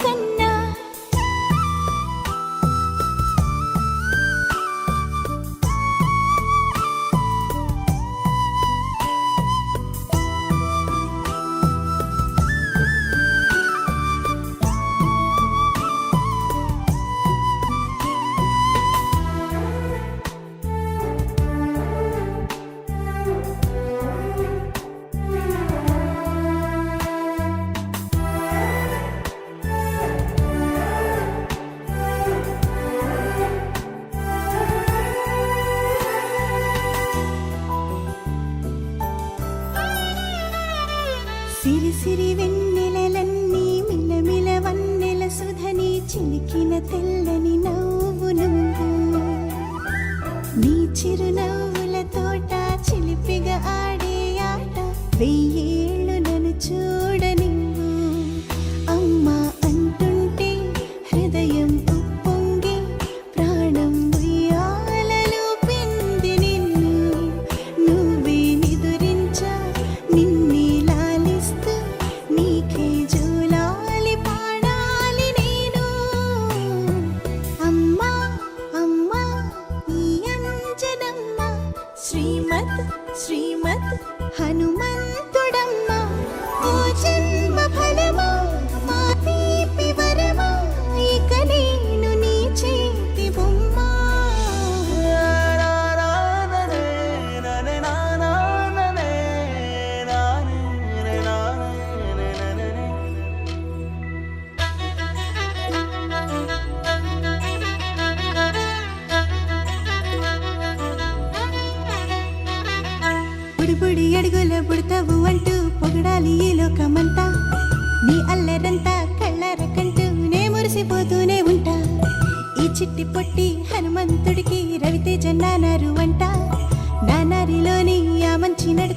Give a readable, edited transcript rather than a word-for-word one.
కన్నా సిరి సిరి వెన్నెలలన్నీ మిలమిల వన్నెల సుధని చిలికిన తెల్లని నవ్వు నువ్వు నీ చిరునవ్వుల తోట చిలిపిగా ఆడే ఆట వెయ్యేళ్ళు నన్ను చూడనివ్వు అమ్మా అంటుంటే హృదయం ఉప్పొంగి ప్రాణం ఉయ్యాలలో పింది నిన్ను నువ్వే నిదురించా నిన్నే నీకే జూలాలి పాడాలి నేను అమ్మా అమ్మా ఈ అంజనమ్మ శ్రీమత్ శ్రీమత్ హనుమంతుడమ్మ ఓ జన్మ ఫలమా మా తీపి వరమా ఇక నేను నీ చేతి బొమ్మ బుడి అడుగుల బుడతావు అంటూ పొగడాలి ఈ లోకమంతా నీ అల్లరంతా కళ్ళారకంటూ నే మురిసిపోతూనే ఉంటా ఈ చిట్టి పొట్టి హనుమంతుడికి రవితేజ నానారు అంట నానారిలోని ఆ మంచి నడు